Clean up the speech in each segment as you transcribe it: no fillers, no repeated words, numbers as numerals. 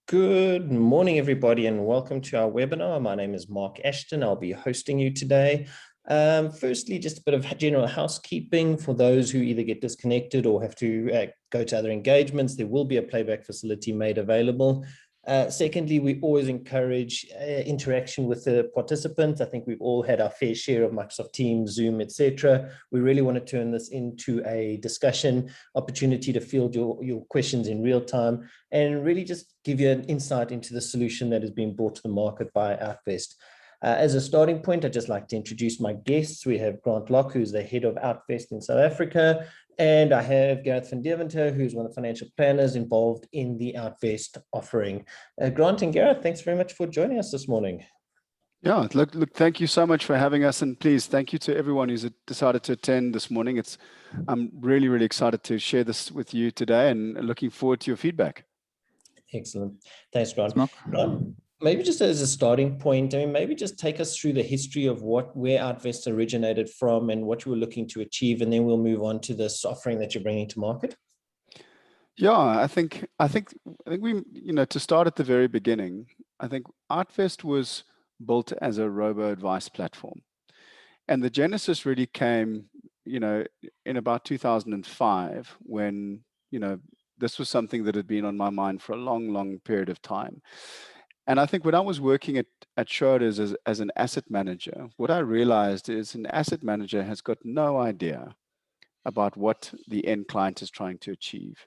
Good morning, everybody, and welcome to our webinar. My name is Marc Ashton. I'll be hosting you today. Firstly, just a bit of general housekeeping for those who either get disconnected or have to go to other engagements. There will be a playback facility made available. Secondly, we always encourage interaction with the participants. I think we've all had our fair share of Microsoft Teams, Zoom, etc. We really want to turn this into a discussion opportunity to field your questions in real time and really just give you an insight into the solution that is being brought to the market by OUTvest. As a starting point, I'd just like to introduce my guests. We have Grant Locke, who's the head of OUTvest in South Africa, and I have Gareth Van Deventer, who's one of the financial planners involved in the OUTvest offering. Grant and Gareth, thanks very much for joining us this morning. Yeah, look, thank you so much for having us, and please, thank you to everyone who's decided to attend this morning. I'm really, really excited to share this with you today and looking forward to your feedback. Excellent. Thanks, Grant. Maybe just as a starting point, maybe just take us through the history of where OUTvest originated from and what you were looking to achieve, and then we'll move on to this offering that you're bringing to market. Yeah, I think we, to start at the very beginning, I think OUTvest was built as a robo-advice platform, and the genesis really came, in about 2005 when, this was something that had been on my mind for a long, long period of time. And I think when I was working at Schroders as an asset manager, what I realized is an asset manager has got no idea about what the end client is trying to achieve.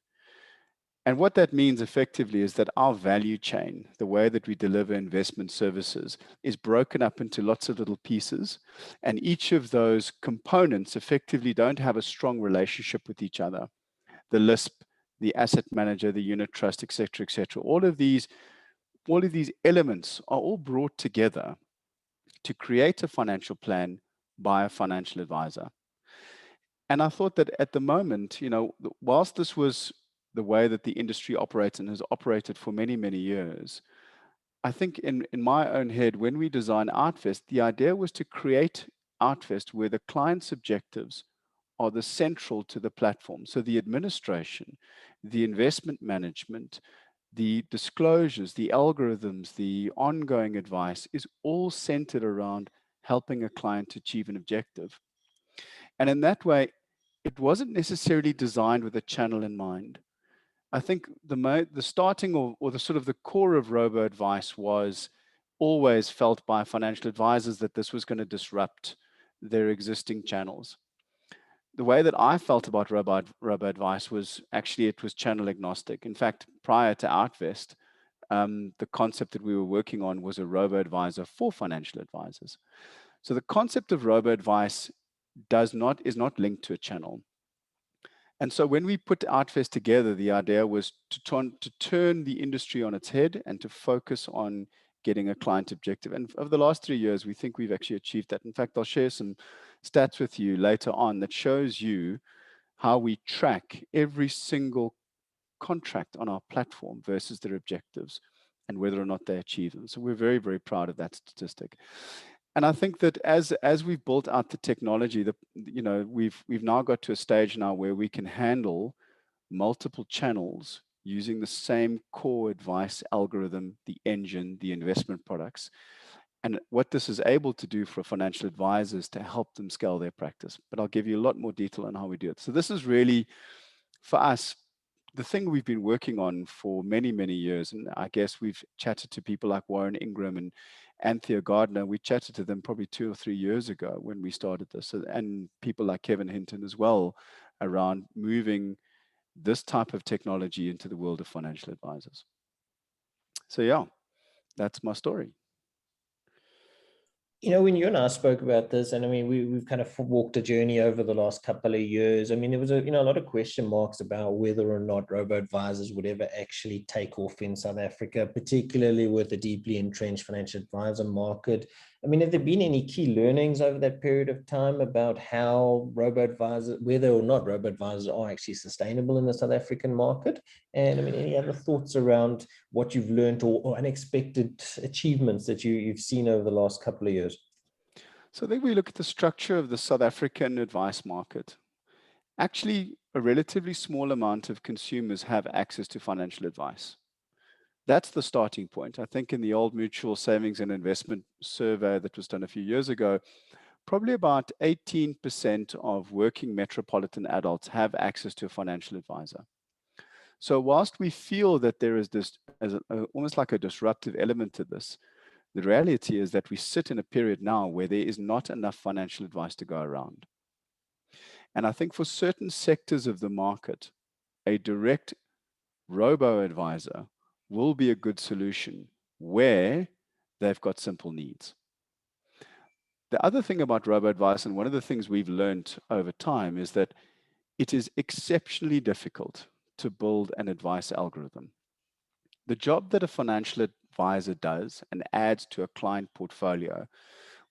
And what that means effectively is that our value chain, the way that we deliver investment services, is broken up into lots of little pieces. And each of those components effectively don't have a strong relationship with each other. The LISP, the asset manager, the unit trust, et cetera, all of these elements are all brought together to create a financial plan by a financial advisor. And I thought that at the moment, whilst this was the way that the industry operates and has operated for many, many years, I think in my own head, when we designed OUTvest, the idea was to create OUTvest where the client's objectives are the central to the platform. So the administration, the investment management, the disclosures, the algorithms, the ongoing advice is all centered around helping a client to achieve an objective. And in that way, it wasn't necessarily designed with a channel in mind. I think the starting or the sort of the core of robo-advice was always felt by financial advisors that this was going to disrupt their existing channels. The way that I felt about robo-advice was actually it was channel agnostic. In fact, prior to OUTvest, the concept that we were working on was a robo-advisor for financial advisors. So the concept of robo-advice is not linked to a channel. And so when we put OUTvest together, the idea was to turn the industry on its head and to focus on getting a client objective. And over the last 3 years, we think we've actually achieved that. In fact, I'll share some stats with you later on that shows you how we track every single contract on our platform versus their objectives and whether or not they achieve them. So we're very, very proud of that statistic. And I think that as we've built out the technology, we've now got to a stage now where we can handle multiple channels using the same core advice algorithm, the engine, the investment products. And what this is able to do for financial advisors to help them scale their practice. But I'll give you a lot more detail on how we do it. So this is really, for us, the thing we've been working on for many, many years. And I guess we've chatted to people like Warren Ingram and Anthea Gardner. We chatted to them probably 2 or 3 years ago when we started this. And people like Kevin Hinton as well around moving this type of technology into the world of financial advisors. So yeah, that's my story. When you and I spoke about this, and we've kind of walked a journey over the last couple of years. There was a lot of question marks about whether or not robo-advisors would ever actually take off in South Africa, particularly with the deeply entrenched financial advisor market. Have there been any key learnings over that period of time about how whether or not robo-advisors are actually sustainable in the South African market? And any other thoughts around what you've learned or unexpected achievements that you've seen over the last couple of years? So I think we look at the structure of the South African advice market. Actually, a relatively small amount of consumers have access to financial advice. That's the starting point. I think in the old mutual savings and investment survey that was done a few years ago, probably about 18% of working metropolitan adults have access to a financial advisor. So whilst we feel that there is this as almost like a disruptive element to this, the reality is that we sit in a period now where there is not enough financial advice to go around. And I think for certain sectors of the market, a direct robo-advisor will be a good solution where they've got simple needs. The other thing about robo-advice, and one of the things we've learned over time, is that it is exceptionally difficult to build an advice algorithm. The job that a financial advisor does and adds to a client portfolio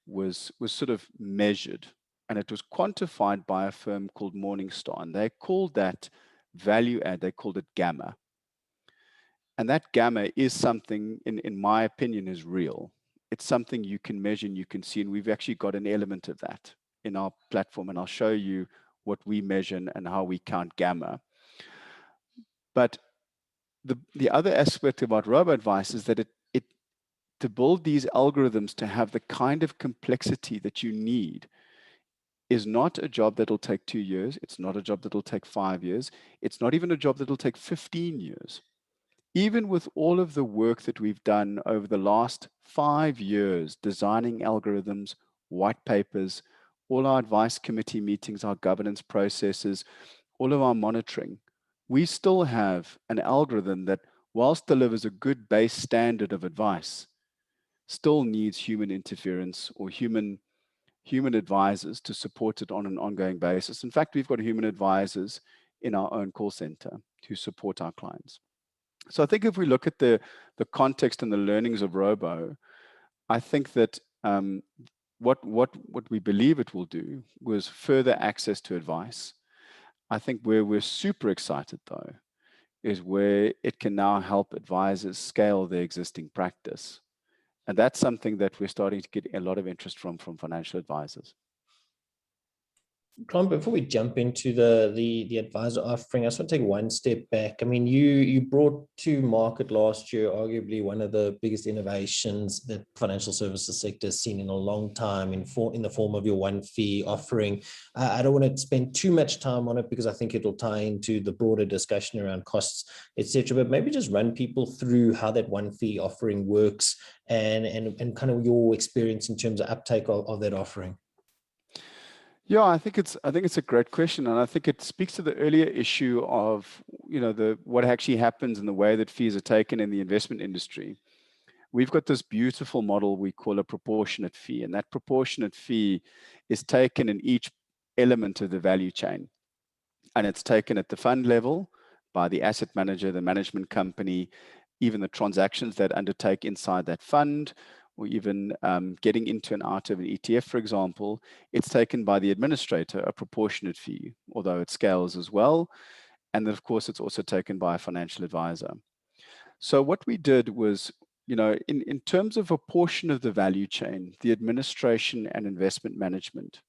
was sort of measured, and it was quantified by a firm called Morningstar, and they called that value add, they called it gamma. And that gamma is something, in my opinion, is real. It's something you can measure and you can see, and we've actually got an element of that in our platform, and I'll show you what we measure and how we count gamma. But the other aspect about robo-advice is that to build these algorithms to have the kind of complexity that you need is not a job that'll take 2 years. It's not a job that'll take 5 years. It's not even a job that'll take 15 years. Even with all of the work that we've done over the last 5 years, designing algorithms, white papers, all our advice committee meetings, our governance processes, all of our monitoring, we still have an algorithm that, whilst delivers a good base standard of advice, still needs human interference or human advisors to support it on an ongoing basis. In fact, we've got human advisors in our own call center to support our clients. So I think if we look at the context and the learnings of Robo, I think that what we believe it will do was further access to advice. I think where we're super excited, though, is where it can now help advisors scale their existing practice. And that's something that we're starting to get a lot of interest from financial advisors. Tom, before we jump into the advisor offering, I just want to take one step back. I mean, you brought to market last year arguably one of the biggest innovations that financial services sector has seen in a long time in the form of your one fee offering. I don't want to spend too much time on it because I think it'll tie into the broader discussion around costs, etc. But maybe just run people through how that one fee offering works and kind of your experience in terms of uptake of that offering. Yeah, I think it's a great question, and I think it speaks to the earlier issue of what actually happens in the way that fees are taken in the investment industry. We've got this beautiful model we call a proportionate fee, and that proportionate fee is taken in each element of the value chain, and it's taken at the fund level by the asset manager, the management company, even the transactions that undertake inside that fund, or even getting into and out of an ETF, for example. It's taken by the administrator, a proportionate fee, although it scales as well. And then, of course, it's also taken by a financial advisor. So what we did was, in terms of a portion of the value chain, the administration and investment management,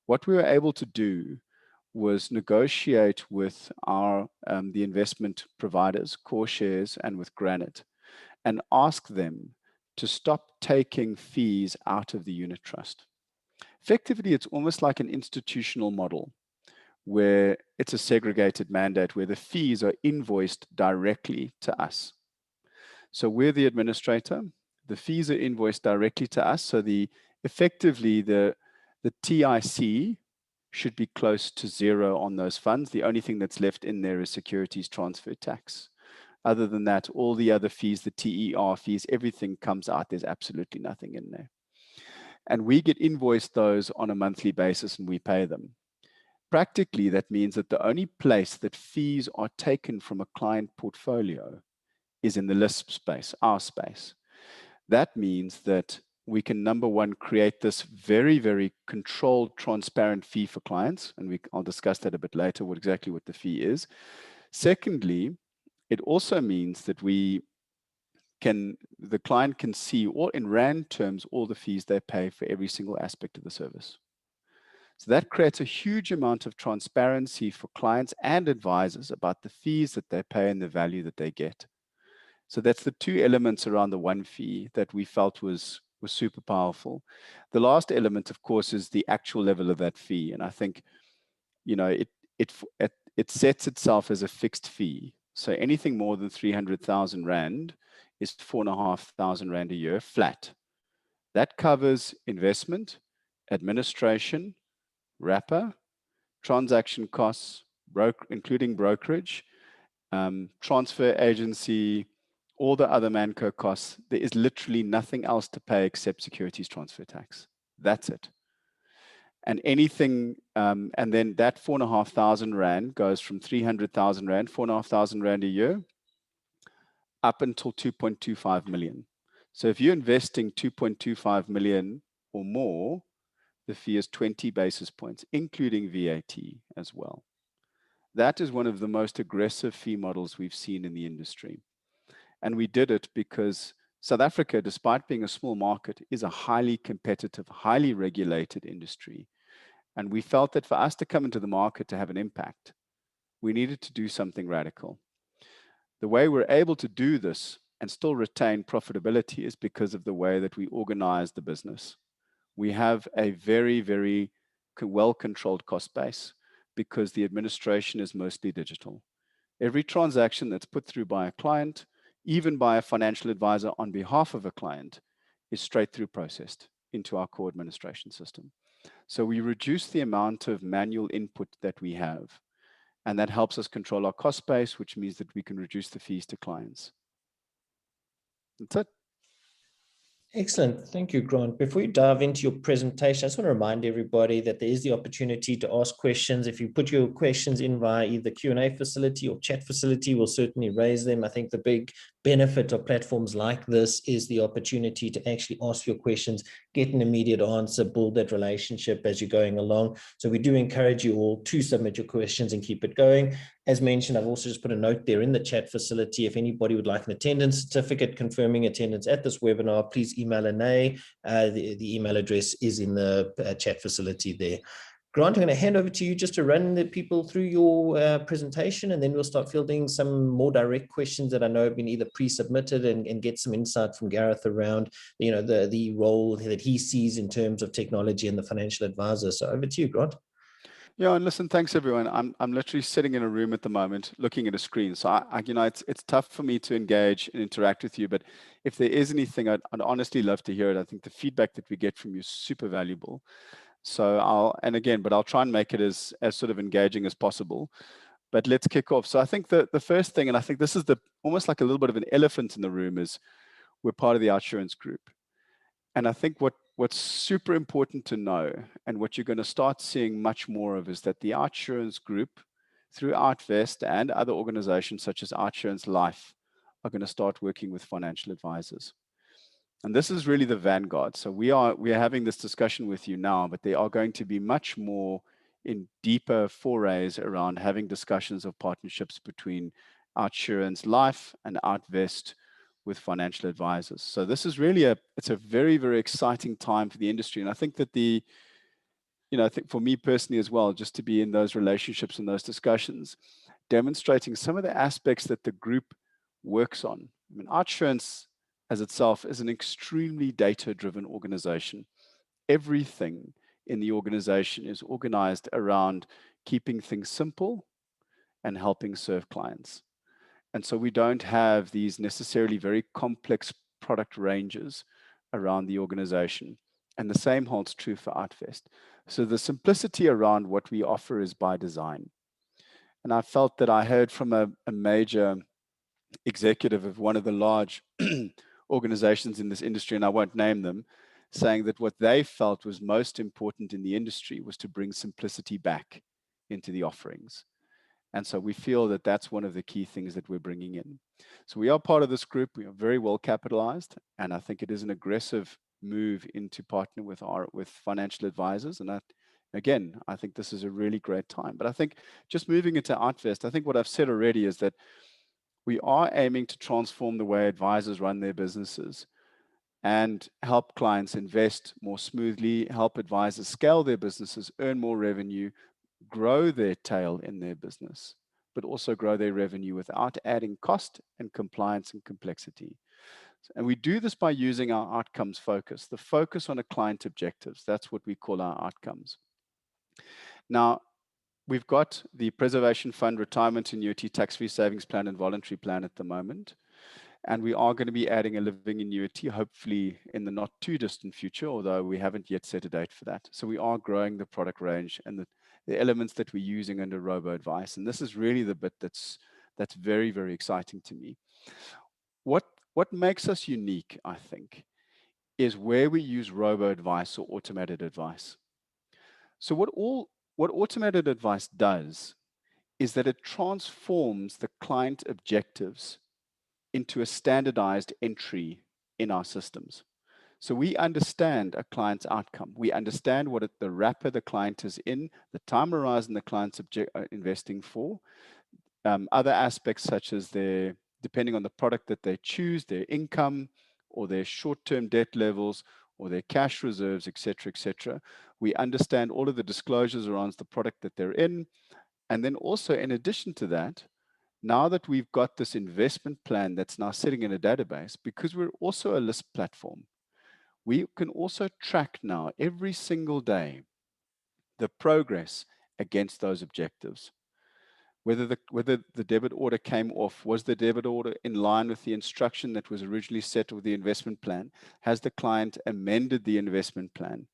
what we were able to do was negotiate with the investment providers, CoreShares, and with Granite, and ask them to stop taking fees out of the unit trust. Effectively, it's almost like an institutional model where it's a segregated mandate where the fees are invoiced directly to us. So we're the administrator, the fees are invoiced directly to us. So effectively the TIC should be close to zero on those funds. The only thing that's left in there is securities transfer tax. Other than that, all the other fees, the TER fees, everything comes out. There's absolutely nothing in there. And we get invoiced those on a monthly basis and we pay them. Practically, that means that the only place that fees are taken from a client portfolio is in the LISP space, our space. That means that we can, number one, create this very, very controlled, transparent fee for clients. And I'll discuss that a bit later, exactly what the fee is. Secondly, it also means that the client can see, or in RAND terms, all the fees they pay for every single aspect of the service. So that creates a huge amount of transparency for clients and advisors about the fees that they pay and the value that they get. So that's the two elements around the one fee that we felt was super powerful. The last element, of course, is the actual level of that fee. And I think, you know, it sets itself as a fixed fee. So anything more than 300,000 Rand is 4,500 Rand a year flat. That covers investment, administration, wrapper, transaction costs, including brokerage, transfer agency, all the other Manco costs. There is literally nothing else to pay except securities transfer tax. That's it. And anything, and then that 4,500 Rand goes from 300,000 Rand, 4,500 Rand a year, up until 2.25 million. So if you're investing 2.25 million or more, the fee is 20 basis points, including VAT as well. That is one of the most aggressive fee models we've seen in the industry. And we did it because South Africa, despite being a small market, is a highly competitive, highly regulated industry. And we felt that for us to come into the market to have an impact, we needed to do something radical. The way we're able to do this and still retain profitability is because of the way that we organize the business. We have a very, very well-controlled cost base because the administration is mostly digital. Every transaction that's put through by a client, even by a financial advisor on behalf of a client, is straight through processed into our core administration system. So we reduce the amount of manual input that we have, and that helps us control our cost base, which means that we can reduce the fees to clients. That's it. Excellent. Thank you, Grant. Before you dive into your presentation, I just want to remind everybody that there is the opportunity to ask questions. If you put your questions in via either Q&A facility or chat facility, we'll certainly raise them. I think the big benefit of platforms like this is the opportunity to actually ask your questions, get an immediate answer, build that relationship as you're going along. So we do encourage you all to submit your questions and keep it going. As mentioned, I've also just put a note there in the chat facility. If anybody would like an attendance certificate confirming attendance at this webinar, please email Anae. The email address is in the chat facility there. Grant, I'm going to hand over to you just to run the people through your presentation, and then we'll start fielding some more direct questions that I know have been either pre-submitted and get some insight from Gareth around, you know, the role that he sees in terms of technology and the financial advisor. So over to you, Grant. Yeah, and listen, thanks everyone. I'm literally sitting in a room at the moment, looking at a screen. So I you know, it's tough for me to engage and interact with you. But if there is anything, I'd honestly love to hear it. I think the feedback that we get from you is super valuable. So I'll try and make it as sort of engaging as possible. But let's kick off. So I think the first thing, and I think this is almost like a little bit of an elephant in the room, is we're part of the OUTsurance group. And I think what's super important to know, and what you're going to start seeing much more of, is that the OUTsurance group, through OUTvest and other organizations such as OUTsurance Life, are going to start working with financial advisors. And this is really the vanguard. So we are having this discussion with you now, but there are going to be much more in deeper forays around having discussions of partnerships between OUTsurance Life and OUTvest with financial advisors. So this is really it's a very, very exciting time for the industry. And I think that I think for me personally as well, just to be in those relationships and those discussions, demonstrating some of the aspects that the group works on. I mean, OUTsurance as itself is an extremely data-driven organization. Everything in the organization is organized around keeping things simple and helping serve clients. And so we don't have these necessarily very complex product ranges around the organization. And the same holds true for OUTvest. So the simplicity around what we offer is by design. And I felt that I heard from a major executive of one of the large organizations in this industry, and I won't name them, saying that what they felt was most important in the industry was to bring simplicity back into the offerings. And so we feel that that's one of the key things that we're bringing in. So we are part of this group. We are very well capitalized, and I think it is an aggressive move into partner with financial advisors. And that, again, I think this is a really great time. But I think just moving into OUTvest, I think what I've said already is that we are aiming to transform the way advisors run their businesses and help clients invest more smoothly, help advisors scale their businesses, earn more revenue, grow their tail in their business, but also grow their revenue without adding cost and compliance and complexity. And we do this by using our outcomes focus, the focus on a client objectives. That's what we call our outcomes. Now, we've got the Preservation Fund, Retirement Annuity, Tax-Free Savings Plan, and Voluntary Plan at the moment. And we are going to be adding a living annuity, hopefully in the not too distant future, although we haven't yet set a date for that. So we are growing the product range and the elements that we're using under robo-advice. And this is really the bit that's very, very exciting to me. What makes us unique, I think, is where we use robo-advice or automated advice. So what automated advice does is that it transforms the client objectives into a standardized entry in our systems. So we understand a client's outcome. We understand what the wrapper the client is in, the time horizon the client's investing for, other aspects such as depending on the product that they choose, their income or their short-term debt levels or their cash reserves, etc., etc. We understand all of the disclosures around the product that they're in. And then also, in addition to that, now that we've got this investment plan that's now sitting in a database, because we're also a list platform, we can also track now every single day the progress against those objectives. Whether the debit order came off, was the debit order in line with the instruction that was originally set with the investment plan? Has the client amended the investment plan?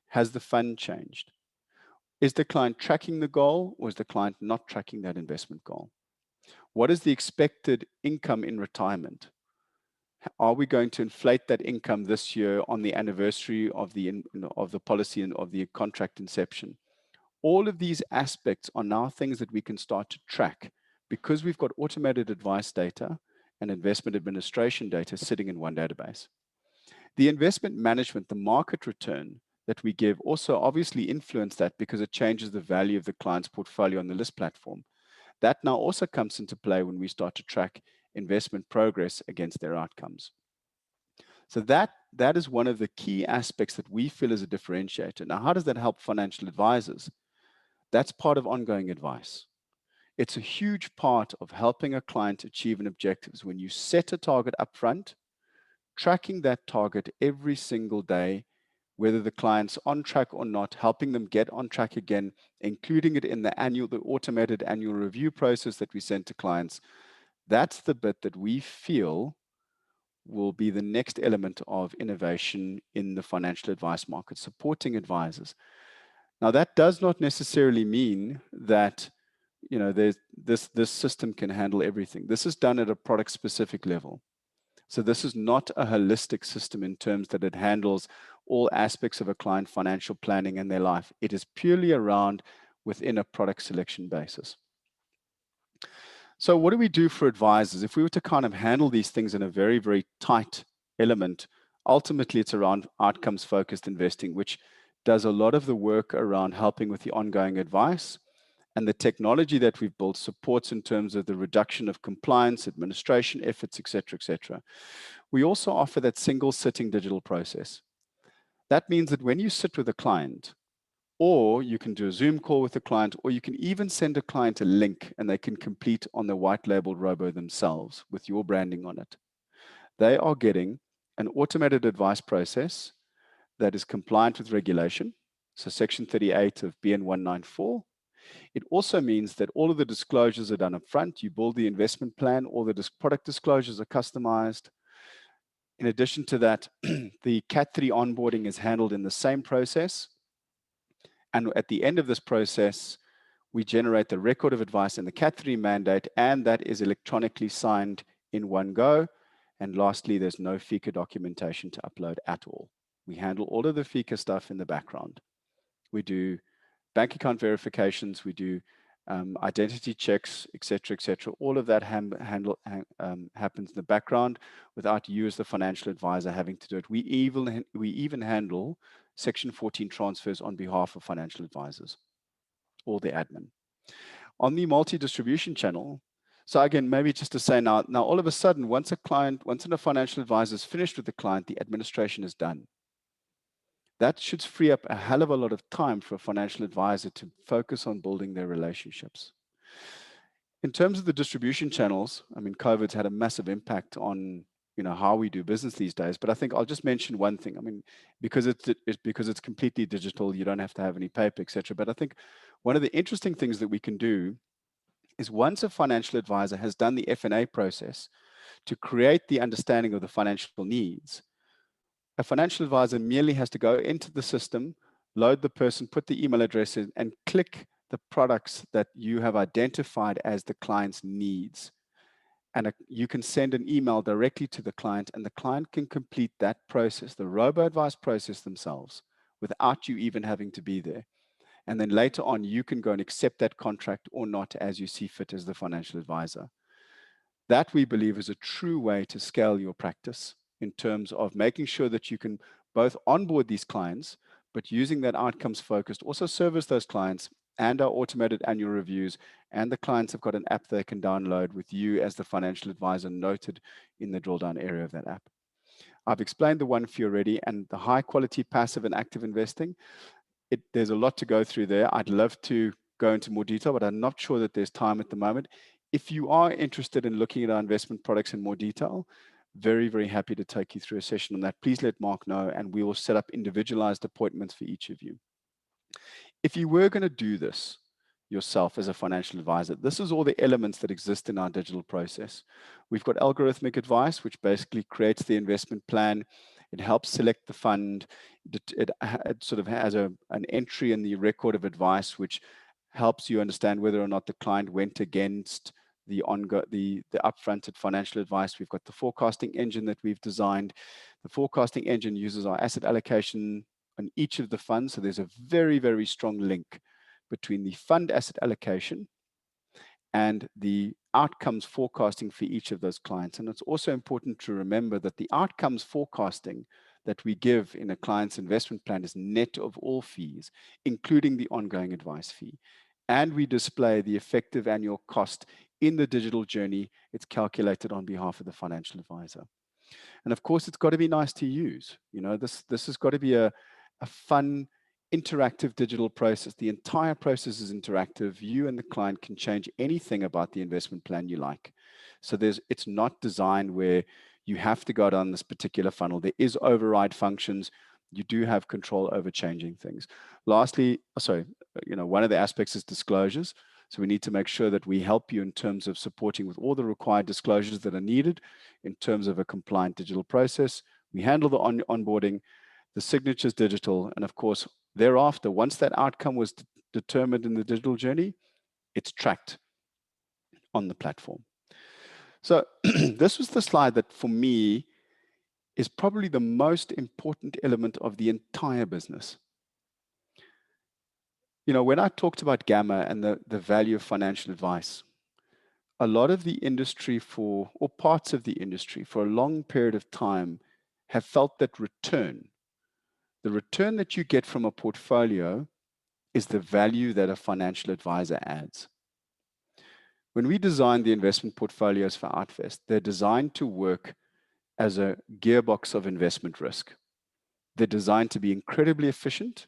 Has the fund changed? Is the client tracking the goal, or is the client not tracking that investment goal? What is the expected income in retirement? Are we going to inflate that income this year on the anniversary of the policy and of the contract inception? All of these aspects are now things that we can start to track because we've got automated advice data and investment administration data sitting in one database. The investment management, the market return that we give also obviously influence that because it changes the value of the client's portfolio on the list platform. That now also comes into play when we start to track investment progress against their outcomes. So that is one of the key aspects that we feel is a differentiator. Now, how does that help financial advisors? That's part of ongoing advice. It's a huge part of helping a client achieve an objective. When you set a target up front, tracking that target every single day, whether the client's on track or not, helping them get on track again, including it in the automated annual review process that we send to clients. That's the bit that we feel will be the next element of innovation in the financial advice market, supporting advisors. Now, that does not necessarily mean that this system can handle everything. This is done at a product-specific level. So this is not a holistic system in terms that it handles all aspects of a client financial planning and their life. It is purely around within a product selection basis. So what do we do for advisors? If we were to kind of handle these things in a very, very tight element, ultimately it's around outcomes-focused investing, which does a lot of the work around helping with the ongoing advice, and the technology that we've built supports in terms of the reduction of compliance, administration efforts, et cetera, et cetera. We also offer that single sitting digital process. That means that when you sit with a client, or you can do a Zoom call with a client, or you can even send a client a link and they can complete on the white labeled robo themselves with your branding on it. They are getting an automated advice process that is compliant with regulation. So Section 38 of BN 194. It also means that all of the disclosures are done up front. You build the investment plan, all the product disclosures are customized. In addition to that, the Cat 3 onboarding is handled in the same process. And at the end of this process, we generate the record of advice and the Cat 3 mandate, and that is electronically signed in one go. And lastly, there's no FICA documentation to upload at all. We handle all of the FICA stuff in the background. We do bank account verifications, we do identity checks, et cetera, all of that happens in the background without you as the financial advisor having to do it. We even handle Section 14 transfers on behalf of financial advisors, or the admin. On the multi-distribution channel, so again, maybe just to say now all of a sudden, once a financial advisor is finished with the client, the administration is done. That should free up a hell of a lot of time for a financial advisor to focus on building their relationships. In terms of the distribution channels, I mean, COVID's had a massive impact on, how we do business these days. But I think I'll just mention one thing. I mean, because it's completely digital, you don't have to have any paper, etc. But I think one of the interesting things that we can do is, once a financial advisor has done the F&A process to create the understanding of the financial needs, a financial advisor merely has to go into the system, load the person, put the email address in, and click the products that you have identified as the client's needs. And you can send an email directly to the client, and the client can complete that process, the robo-advice process themselves, without you even having to be there. And then later on, you can go and accept that contract or not, as you see fit as the financial advisor. That, we believe, is a true way to scale your practice in terms of making sure that you can both onboard these clients, but using that outcomes focused, also service those clients, and our automated annual reviews, and the clients have got an app they can download with you as the financial advisor noted in the drill down area of that app. I've explained the one fee already, and the high quality passive and active investing. There's a lot to go through there. I'd love to go into more detail, but I'm not sure that there's time at the moment. If you are interested in looking at our investment products in more detail, very, very happy to take you through a session on that. Please let Mark know, and we will set up individualized appointments for each of you. If you were going to do this yourself as a financial advisor, this is all the elements that exist in our digital process. We've got algorithmic advice, which basically creates the investment plan. It helps select the fund. It sort of has an entry in the record of advice, which helps you understand whether or not the client went against the upfronted financial advice. We've got the forecasting engine that we've designed. The forecasting engine uses our asset allocation on each of the funds. So there's a very, very strong link between the fund asset allocation and the outcomes forecasting for each of those clients. And it's also important to remember that the outcomes forecasting that we give in a client's investment plan is net of all fees, including the ongoing advice fee. And we display the effective annual cost in the digital journey. It's calculated on behalf of the financial advisor. And of course, it's got to be nice to use. This has got to be a fun, interactive digital process. The entire process is interactive. You and the client can change anything about the investment plan you like. So it's not designed where you have to go down this particular funnel. There is override functions. You do have control over changing things. Lastly, one of the aspects is disclosures. So we need to make sure that we help you in terms of supporting with all the required disclosures that are needed in terms of a compliant digital process. We handle the onboarding. The signature is digital. And of course, thereafter, once that outcome was determined in the digital journey, it's tracked on the platform. So this was the slide that, for me, is probably the most important element of the entire business. When I talked about Gamma and the value of financial advice, a lot of the industry or parts of the industry for a long period of time have felt that the return that you get from a portfolio is the value that a financial advisor adds. When we design the investment portfolios for OUTvest, they're designed to work as a gearbox of investment risk. They're designed to be incredibly efficient.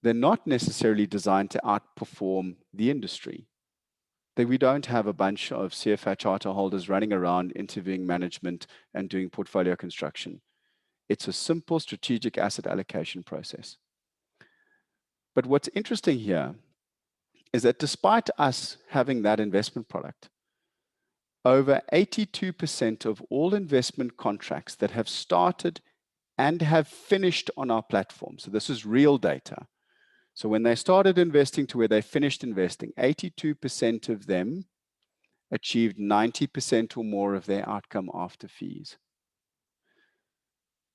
They're not necessarily designed to outperform the industry. We don't have a bunch of CFA charter holders running around interviewing management and doing portfolio construction. It's a simple strategic asset allocation process. But what's interesting here is that despite us having that investment product, over 82% of all investment contracts that have started and have finished on our platform, so this is real data. So when they started investing to where they finished investing, 82% of them achieved 90% or more of their outcome after fees.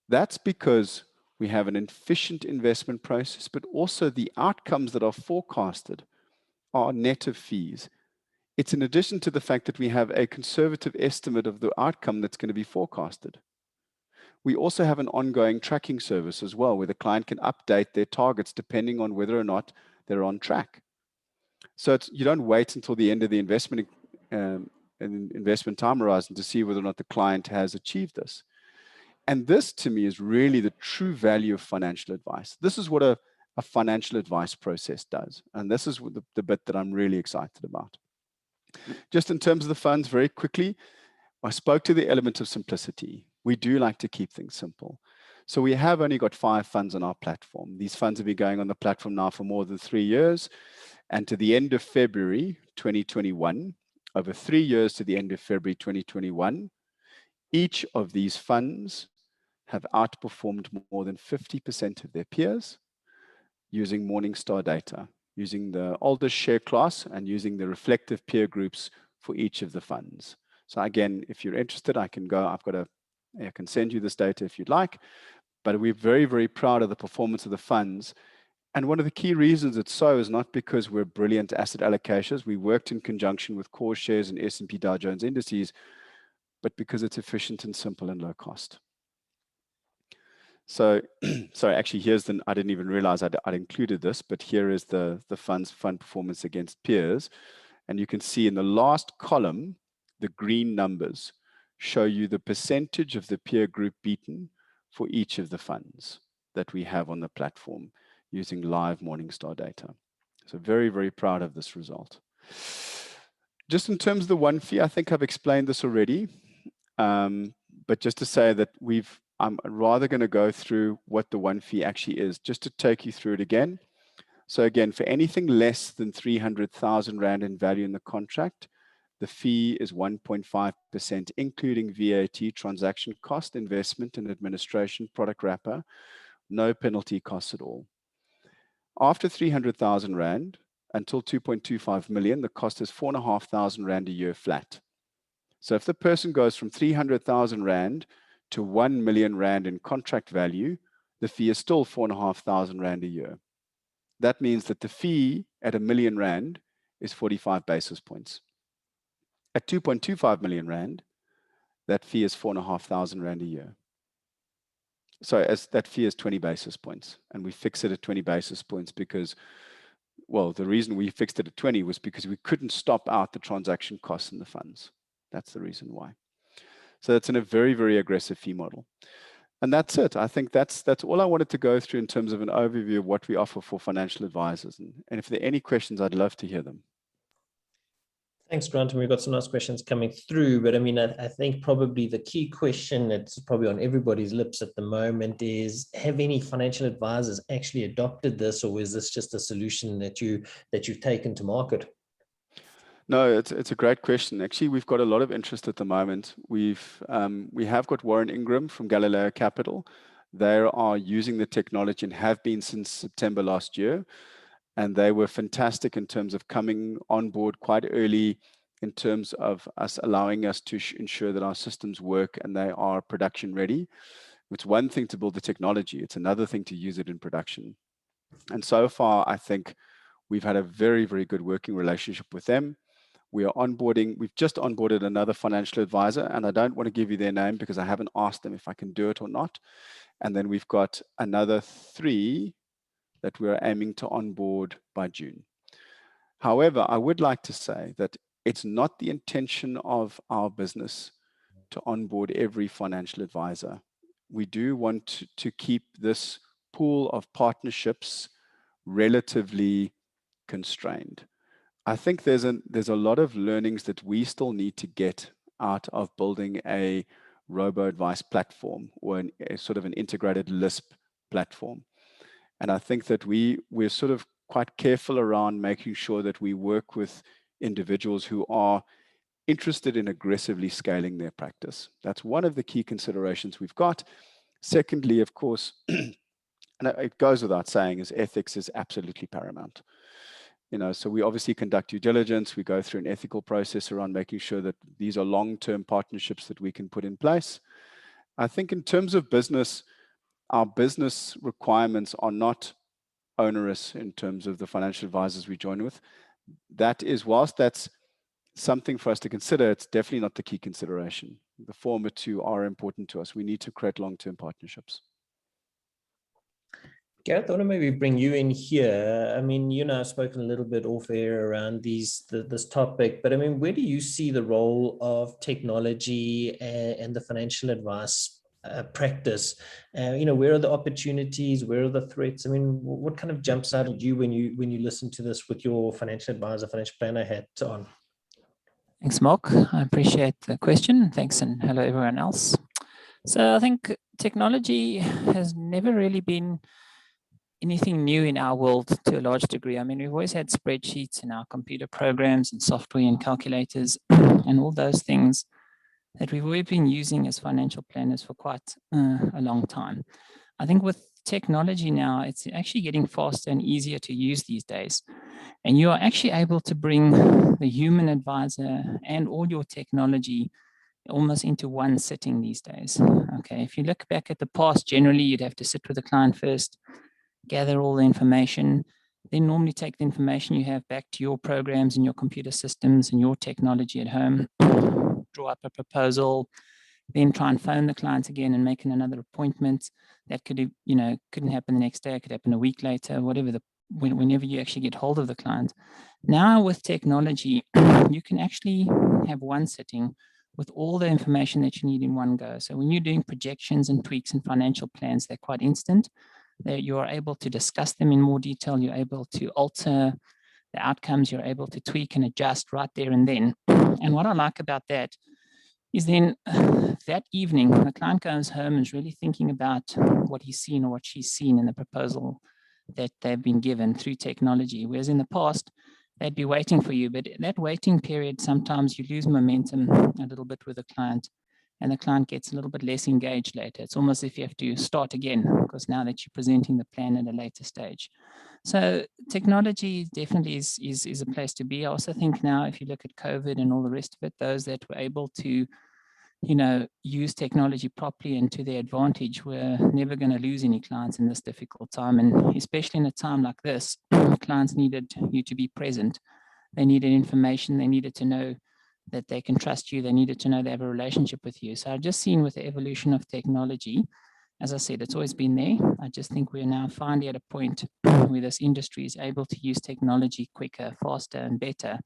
That's because we have an efficient investment process, but also the outcomes that are forecasted are net of fees. It's in addition to the fact that we have a conservative estimate of the outcome that's going to be forecasted. We also have an ongoing tracking service as well, where the client can update their targets depending on whether or not they're on track. So you don't wait until the end of the investment time horizon to see whether or not the client has achieved this. And this, to me, is really the true value of financial advice. This is what a financial advice process does. And this is the bit that I'm really excited about. Just in terms of the funds, very quickly, I spoke to the element of simplicity. We do like to keep things simple. So we have only got 5 funds on our platform. These funds have been going on the platform now for more than 3 years. And to the end of February 2021, over 3 years to the end of February 2021, each of these funds have outperformed more than 50% of their peers using Morningstar data, using the oldest share class and using the reflective peer groups for each of the funds. So again, if you're interested, I can send you this data if you'd like, but we're very, very proud of the performance of the funds. And one of the key reasons it's so is not because we're brilliant asset allocators. We worked in conjunction with core shares and S&P Dow Jones indices, but because it's efficient and simple and low cost. So, actually, I didn't even realize I'd included this, but here is the fund performance against peers. And you can see in the last column, the green numbers show you the percentage of the peer group beaten for each of the funds that we have on the platform using live Morningstar data. So very, very proud of this result. Just in terms of the one fee, I think I've explained this already, but just to say that I'm rather going to go through what the one fee actually is, just to take you through it again. So again, for anything less than 300,000 Rand in value in the contract, the fee is 1.5%, including VAT, transaction cost, investment and administration, product wrapper, no penalty costs at all. After 300,000 Rand until 2.25 million, the cost is 4,500 Rand a year flat. So if the person goes from 300,000 Rand to 1 million Rand in contract value, the fee is still 4,500 Rand a year. That means that the fee at R1 million is 45 basis points. At 2.25 million Rand, that fee is 4,500 Rand a year. So as that fee is 20 basis points, and we fix it at 20 basis points because, well, the reason we fixed it at 20 was because we couldn't stop out the transaction costs in the funds. That's the reason why. So that's in a very, very aggressive fee model. And that's it. I think that's all I wanted to go through in terms of an overview of what we offer for financial advisors. And if there are any questions, I'd love to hear them. Thanks, Grant. And we've got some nice questions coming through, but I mean, I think probably the key question that's probably on everybody's lips at the moment is, have any financial advisors actually adopted this, or is this just a solution that you've taken to market? No, it's a great question. Actually, we've got a lot of interest at the moment. We have got Warren Ingram from Galileo Capital. They are using the technology and have been since September last year. And they were fantastic in terms of coming on board quite early in terms of us allowing us to ensure that our systems work and they are production ready. It's one thing to build the technology. It's another thing to use it in production. And so far, I think we've had a very, very good working relationship with them. We are onboarding. We've just onboarded another financial advisor, and I don't want to give you their name because I haven't asked them if I can do it or not. And then we've got another 3 that we're aiming to onboard by June. However, I would like to say that it's not the intention of our business to onboard every financial advisor. We do want to keep this pool of partnerships relatively constrained. I think there's a lot of learnings that we still need to get out of building a robo-advice platform or a sort of an integrated LISP platform. And I think that we're sort of quite careful around making sure that we work with individuals who are interested in aggressively scaling their practice. That's one of the key considerations we've got. Secondly, of course, and it goes without saying, is ethics is absolutely paramount. So we obviously conduct due diligence. We go through an ethical process around making sure that these are long-term partnerships that we can put in place. I think in terms of business, our business requirements are not onerous in terms of the financial advisors we join with. That is, whilst that's something for us to consider, it's definitely not the key consideration. The former 2 are important to us. We need to create long-term partnerships. Gareth, I want to maybe bring you in here. I mean, I've spoken a little bit off air around this topic, but I mean, where do you see the role of technology and the financial advice practice? Where are the opportunities? Where are the threats? I mean, what kind of jumps out at you when you listen to this with your financial advisor, financial planner hat on? Thanks, Mark. I appreciate the question. Thanks, and hello, everyone else. So I think technology has never really been anything new in our world to a large degree. I mean, we've always had spreadsheets in our computer programs and software and calculators and all those things that we've always been using as financial planners for quite a long time. I think with technology now, it's actually getting faster and easier to use these days. And you are actually able to bring the human advisor and all your technology almost into one sitting these days. Okay, if you look back at the past, generally you'd have to sit with the client first, gather all the information, then normally take the information you have back to your programs and your computer systems and your technology at home, draw up a proposal, then try and phone the client again and make another appointment. That could, couldn't happen the next day. It could happen a week later, whenever you actually get hold of the client. Now with technology, you can actually have one sitting with all the information that you need in one go. So when you're doing projections and tweaks and financial plans, they're quite instant. You are able to discuss them in more detail. You're able to alter the outcomes. You're able to tweak and adjust right there and then. And what I like about that is then that evening, the client goes home and is really thinking about what he's seen or what she's seen in the proposal that they've been given through technology. Whereas in the past, they'd be waiting for you. But that waiting period, sometimes you lose momentum a little bit with the client, and the client gets a little bit less engaged later. It's almost if you have to start again, because now that you're presenting the plan at a later stage. So technology definitely is a place to be. I also think now, if you look at COVID and all the rest of it, those that were able to use technology properly and to their advantage, we're never going to lose any clients in this difficult time. And especially in a time like this, clients needed you to be present. They needed information. They needed to know that they can trust you. They needed to know they have a relationship with you. So I've just seen with the evolution of technology, as I said, it's always been there. I just think we're now finally at a point where this industry is able to use technology quicker, faster, and better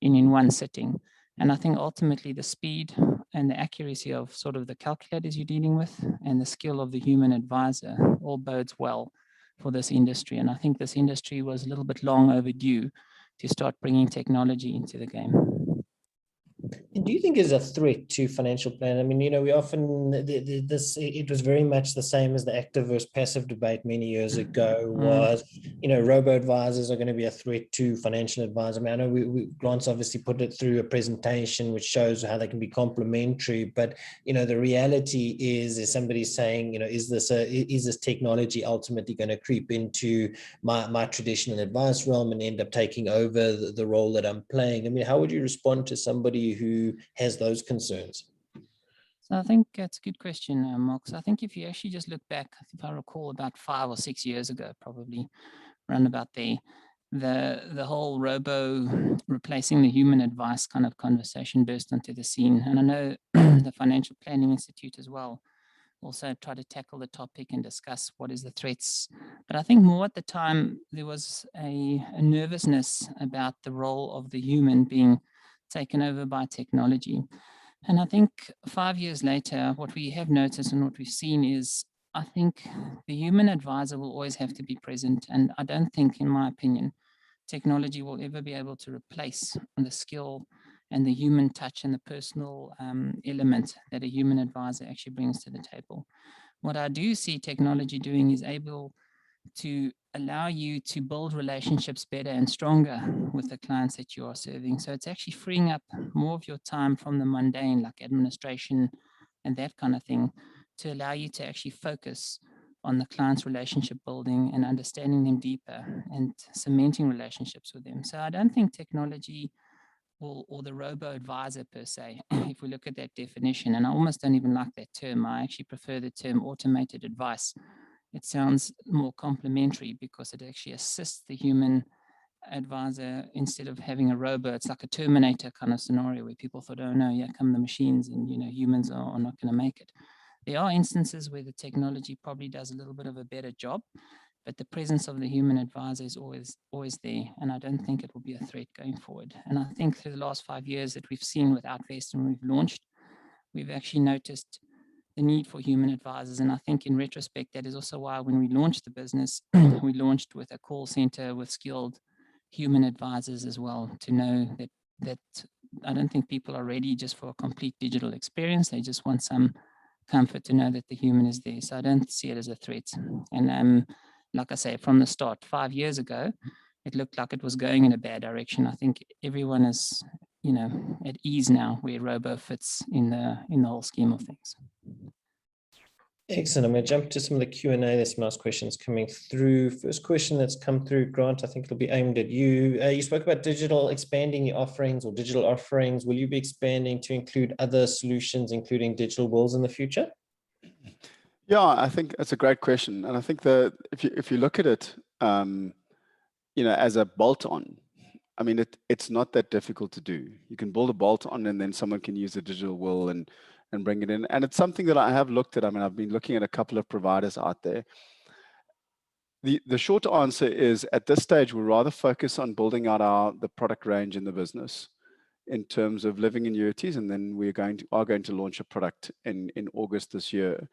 in one sitting. And I think ultimately the speed and the accuracy of sort of the calculators you're dealing with and the skill of the human advisor all bodes well for this industry. And I think this industry was a little bit long overdue to start bringing technology into the game. And do you think is a threat to financial plan? I mean, we often, it was very much the same as the active versus passive debate many years ago was, robo-advisors are going to be a threat to financial advisors. I mean, I know Grant's obviously put it through a presentation which shows how they can be complementary, but, the reality is somebody saying, is this technology ultimately going to creep into my traditional advice realm and end up taking over the role that I'm playing? I mean, how would you respond to somebody who has those concerns? So I think that's a good question, Mark. So I think if you actually just look back, if I recall about 5 or 6 years ago, probably around about there, the whole robo replacing the human advice kind of conversation burst onto the scene. And I know the Financial Planning Institute as well also try to tackle the topic and discuss what is the threats. But I think more at the time, there was a nervousness about the role of the human being taken over by technology. And I think 5 years later, what we have noticed and what we've seen is, I think the human advisor will always have to be present. And I don't think, in my opinion, technology will ever be able to replace the skill and the human touch and the personal element that a human advisor actually brings to the table. What I do see technology doing is able to allow you to build relationships better and stronger with the clients that you are serving. So it's actually freeing up more of your time from the mundane, like administration and that kind of thing, to allow you to actually focus on the client's relationship building and understanding them deeper and cementing relationships with them. So I don't think technology or the robo-advisor per se, if we look at that definition, and I almost don't even like that term. I actually prefer the term automated advice. It sounds more complimentary because it actually assists the human advisor instead of having a robot. It's like a Terminator kind of scenario where people thought, oh no, here come the machines and humans are not going to make it. There are instances where the technology probably does a little bit of a better job, but the presence of the human advisor is always there, and I don't think it will be a threat going forward. And I think through the last 5 years that we've seen with OUTvest and we've launched, we've actually noticed the need for human advisors. And I think in retrospect, that is also why when we launched the business, we launched with a call center with skilled human advisors as well, to know that I don't think people are ready just for a complete digital experience. They just want some comfort to know that the human is there. So I don't see it as a threat. And like I say, from the start, 5 years ago, it looked like it was going in a bad direction. I think everyone is, at ease now where robo fits in the whole scheme of things. Excellent. I'm going to jump to some of the Q&A. There's some nice questions coming through. First question that's come through, Grant, I think it'll be aimed at you. You spoke about digital, expanding your offerings or digital offerings. Will you be expanding to include other solutions, including digital wills in the future? Yeah, I think that's a great question. And I think that if you look at it, as a bolt-on, I mean, it's not that difficult to do. You can build a bolt-on and then someone can use a digital will and bring it in. And it's something that I have looked at. I mean, I've been looking at a couple of providers out there. The short answer is, at this stage, we'll rather focus on building out the product range in the business in terms of living annuities, and then we are going to launch a product in August this year.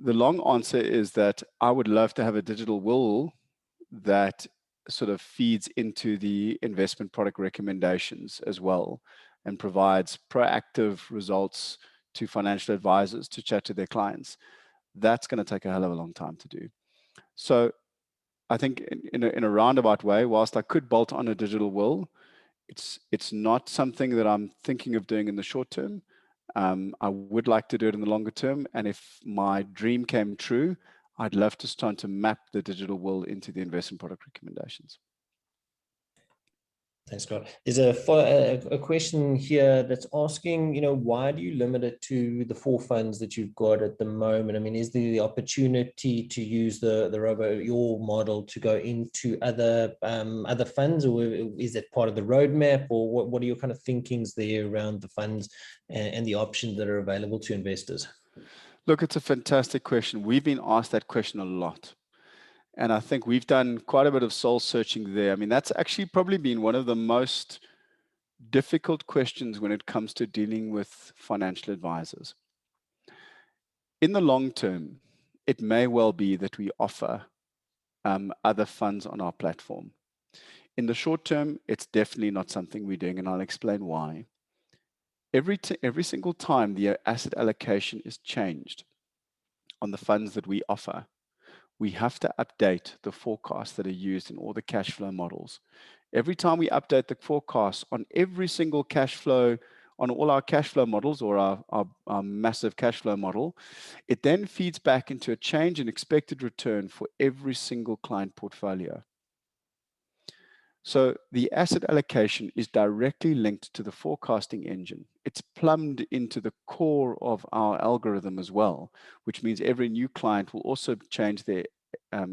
The long answer is that I would love to have a digital will that sort of feeds into the investment product recommendations as well and provides proactive results to financial advisors to chat to their clients. That's going to take a hell of a long time to do. So I think in a roundabout way, whilst I could bolt on a digital will, it's not something that I'm thinking of doing in the short term. I would like to do it in the longer term. And if my dream came true, I'd love to start to map the digital will into the investment product recommendations. Thanks, Scott. There's a question here that's asking, why do you limit it to the 4 funds that you've got at the moment? I mean, is there the opportunity to use your model to go into other funds, or is that part of the roadmap, or what are your kind of thinkings there around the funds and the options that are available to investors? Look, it's a fantastic question. We've been asked that question a lot. And I think we've done quite a bit of soul searching there. I mean, that's actually probably been one of the most difficult questions when it comes to dealing with financial advisors. In the long term, it may well be that we offer other funds on our platform. In the short term, it's definitely not something we're doing, and I'll explain why. Every single time the asset allocation is changed on the funds that we offer, we have to update the forecasts that are used in all the cash flow models. Every time we update the forecast on every single cash flow, on all our cash flow models or our massive cash flow model, it then feeds back into a change in expected return for every single client portfolio. So the asset allocation is directly linked to the forecasting engine. It's plumbed into the core of our algorithm as well, which means every new client will also change their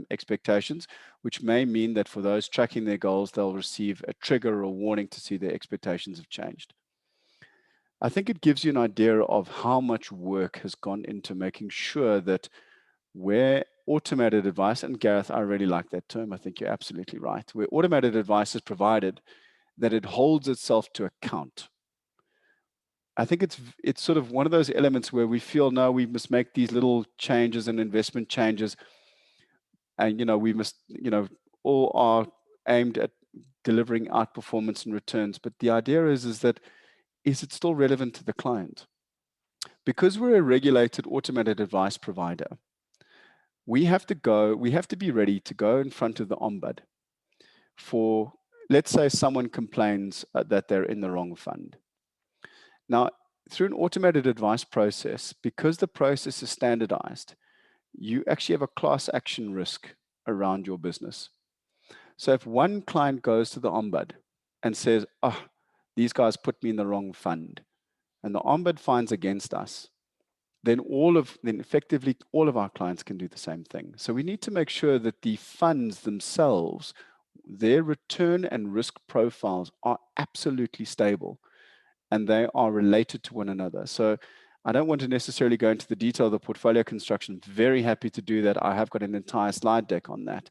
expectations, which may mean that for those tracking their goals, they'll receive a trigger or warning to see their expectations have changed. I think it gives you an idea of how much work has gone into making sure that where automated advice, and Gareth, I really like that term. I think you're absolutely right. Where automated advice is provided, that it holds itself to account. I think it's sort of one of those elements where we feel, no, we must make these little changes and investment changes. And, we must, all are aimed at delivering outperformance and returns. But the idea is that, is it still relevant to the client? Because we're a regulated automated advice provider, we have to be ready to go in front of the ombud for, let's say someone complains that they're in the wrong fund. Now, through an automated advice process, because the process is standardized, you actually have a class action risk around your business. So if one client goes to the ombud and says, oh, these guys put me in the wrong fund, and the ombud finds against us, then effectively all of our clients can do the same thing. So we need to make sure that the funds themselves, their return and risk profiles are absolutely stable and they are related to one another. So I don't want to necessarily go into the detail of the portfolio construction. Very happy to do that. I have got an entire slide deck on that.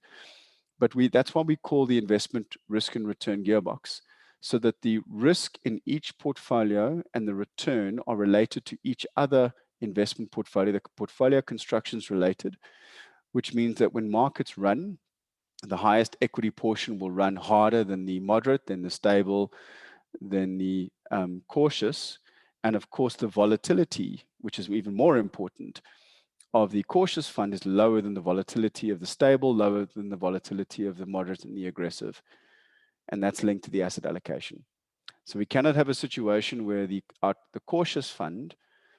But that's why we call the investment risk and return gearbox, so that the risk in each portfolio and the return are related to each other investment portfolio. The portfolio construction is related, which means that when markets run, the highest equity portion will run harder than the moderate, then the stable, than the cautious, and of course the volatility, which is even more important, of the cautious fund is lower than the volatility of the stable, lower than the volatility of the moderate and the aggressive, and that's linked to the asset allocation. So we cannot have a situation where the cautious fund,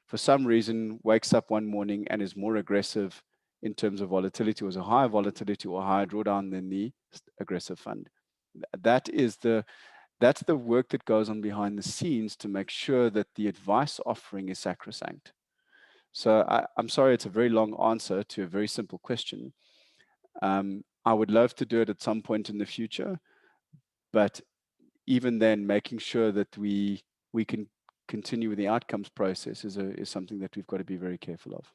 for some reason, wakes up one morning and is more aggressive in terms of volatility, or has a higher volatility or higher drawdown than the aggressive fund. That's the work that goes on behind the scenes to make sure that the advice offering is sacrosanct. So I'm sorry, it's a very long answer to a very simple question. I would love to do it at some point in the future, but even then, making sure that we can continue with the outcomes process is something that we've got to be very careful of.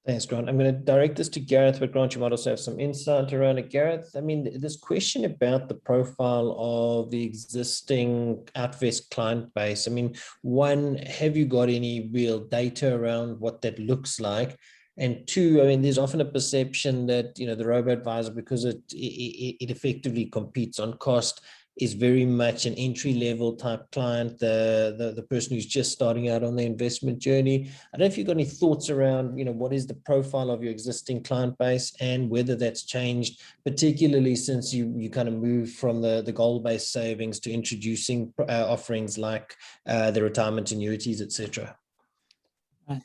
Thanks, Grant. I'm going to direct this to Gareth, but Grant, you might also have some insight around it. Gareth, I mean, this question about the profile of the existing OUTvest client base. I mean, one, have you got any real data around what that looks like? And two, I mean, there's often a perception that, you know, the robo-advisor, because it effectively competes on cost, is very much an entry-level type client, the person who's just starting out on the investment journey. I don't know if you've got any thoughts around, you know, what is the profile of your existing client base and whether that's changed, particularly since you kind of moved from the goal-based savings to introducing offerings like the retirement annuities, etc.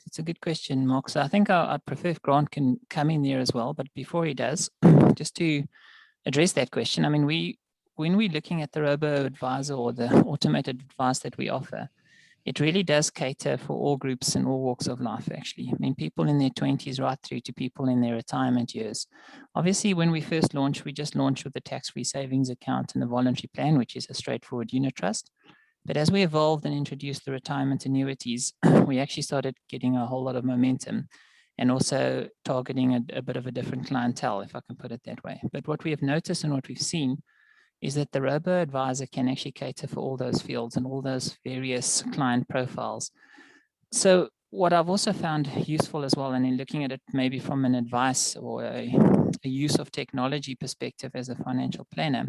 It's a good question, Mark. So I think I'd prefer if Grant can come in there as well. But before he does, just to address that question, I mean, when we're looking at the robo-advisor or the automated advice that we offer, it really does cater for all groups and all walks of life, actually. I mean, people in their 20s right through to people in their retirement years. Obviously, when we first launched, we just launched with the tax-free savings account and the voluntary plan, which is a straightforward unit trust. But as we evolved and introduced the retirement annuities, we actually started getting a whole lot of momentum and also targeting a bit of a different clientele, if I can put it that way. But what we have noticed and what we've seen is that the robo-advisor can actually cater for all those fields and all those various client profiles. So what I've also found useful as well, and in looking at it maybe from an advice or a use of technology perspective as a financial planner,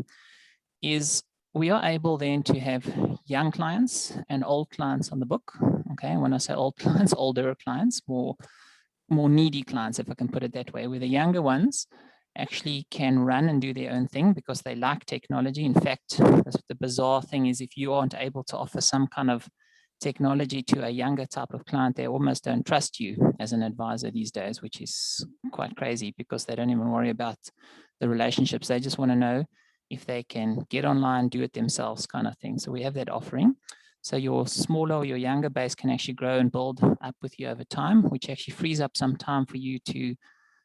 is we are able then to have young clients and old clients on the book. Okay, when I say old clients, older clients, more needy clients, if I can put it that way, where the younger ones actually can run and do their own thing because they like technology. In fact, the bizarre thing is if you aren't able to offer some kind of technology to a younger type of client, they almost don't trust you as an advisor these days, which is quite crazy because they don't even worry about the relationships. They just want to know if they can get online, do it themselves kind of thing. So we have that offering. So your smaller or your younger base can actually grow and build up with you over time, which actually frees up some time for you to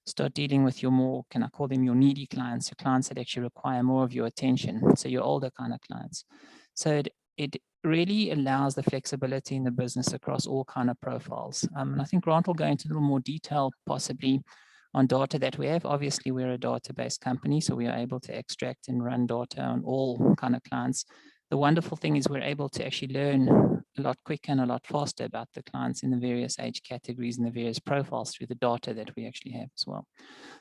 start dealing with your more, can I call them your needy clients, your clients that actually require more of your attention. So your older kind of clients. So it really allows the flexibility in the business across all kind of profiles. And I think Grant will go into a little more detail possibly on data that we have. Obviously, we're a database company, so we are able to extract and run data on all kind of clients. The wonderful thing is we're able to actually learn a lot quicker and a lot faster about the clients in the various age categories and the various profiles through the data that we actually have as well.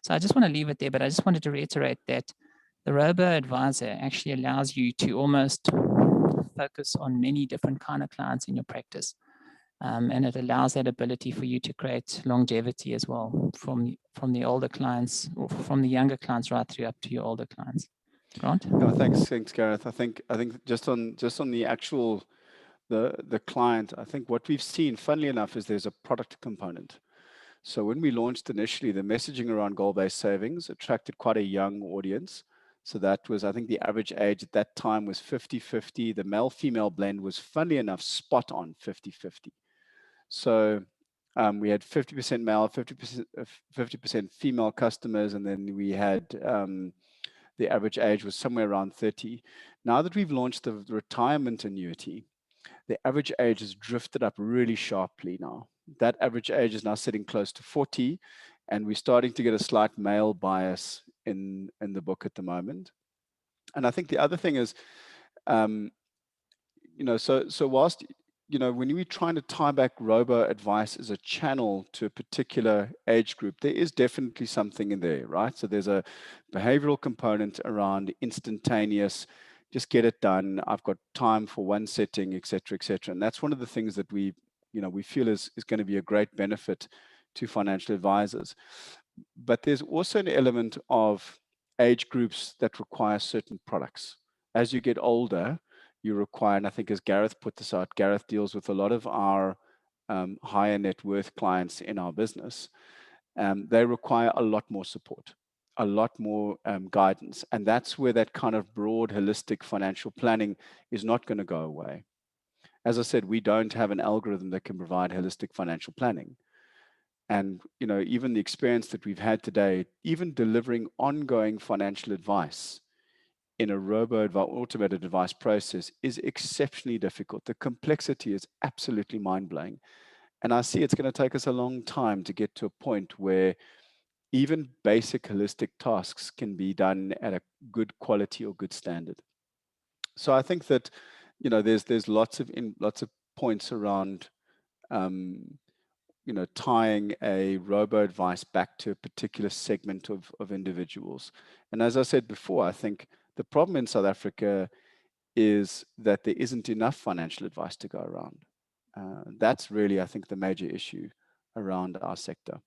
So I just want to leave it there, but I just wanted to reiterate that the robo-advisor actually allows you to almost focus on many different kind of clients in your practice. And it allows that ability for you to create longevity as well from the older clients or from the younger clients right through up to your older clients. Grant? No, thanks, Gareth. I think just on the actual the client, I think what we've seen, funnily enough, is there's a product component. So when we launched initially, the messaging around goal-based savings attracted quite a young audience. So that was, I think the average age at that time was 50-50. The male-female blend was, funnily enough, spot on 50-50. So we had 50% male, 50% female customers, and then we had the average age was somewhere around 30. Now that we've launched the retirement annuity, the average age has drifted up really sharply now. That average age is now sitting close to 40, and we're starting to get a slight male bias in the book at the moment. And I think the other thing is, so whilst, when we're trying to tie back robo advice as a channel to a particular age group, there is definitely something in there, right? So there's a behavioral component around instantaneous, just get it done. I've got time for one setting, etc., etc. And that's one of the things that we feel is going to be a great benefit to financial advisors. But there's also an element of age groups that require certain products. As you get older, you require, and I think as Gareth put this out, Gareth deals with a lot of our higher net worth clients in our business. They require a lot more support, a lot more guidance. And that's where that kind of broad, holistic financial planning is not going to go away. As I said, we don't have an algorithm that can provide holistic financial planning. And, even the experience that we've had today, even delivering ongoing financial advice in a automated advice process is exceptionally difficult. The complexity is absolutely mind-blowing. And I see it's going to take us a long time to get to a point where even basic holistic tasks can be done at a good quality or good standard. So I think that, there's lots of points around, tying a robo-advice back to a particular segment of individuals. And as I said before, I think the problem in South Africa is that there isn't enough financial advice to go around. That's really, I think, the major issue around our sector.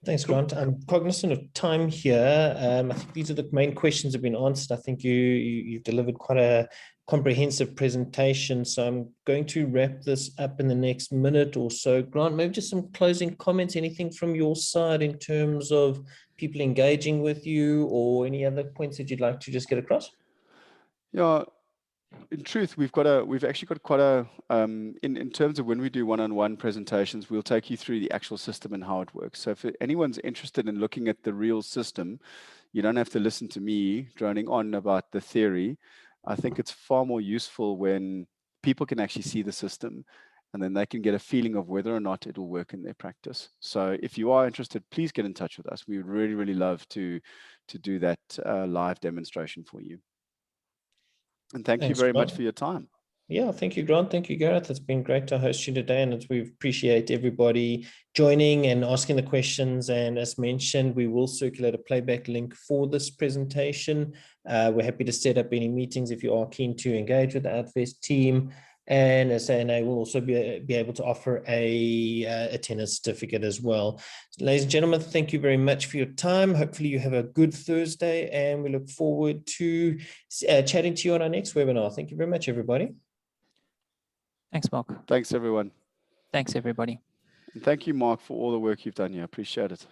Thanks, Grant. I'm cognizant of time here. I think these are the main questions have been answered. I think you've delivered quite a comprehensive presentation. So I'm going to wrap this up in the next minute or so. Grant, maybe just some closing comments, anything from your side in terms of people engaging with you or any other points that you'd like to just get across? Yeah. In truth, we've actually got quite a, in terms of when we do one-on-one presentations, we'll take you through the actual system and how it works. So if anyone's interested in looking at the real system, you don't have to listen to me droning on about the theory. I think it's far more useful when people can actually see the system and then they can get a feeling of whether or not it will work in their practice. So if you are interested, please get in touch with us. We would really, really love to do that live demonstration for you. And thanks you very much for your time. Yeah, thank you, Grant. Thank you, Gareth. It's been great to host you today, and we appreciate everybody joining and asking the questions. And as mentioned, we will circulate a playback link for this presentation. We're happy to set up any meetings if you are keen to engage with the OUTvest team. And as ANA will also be able to offer a attendance certificate as well. So, ladies and gentlemen, thank you very much for your time. Hopefully you have a good Thursday, and we look forward to chatting to you on our next webinar. Thank you very much, everybody. Thanks, Mark. Thanks, everyone. Thanks, everybody. And thank you, Mark, for all the work you've done here. I appreciate it.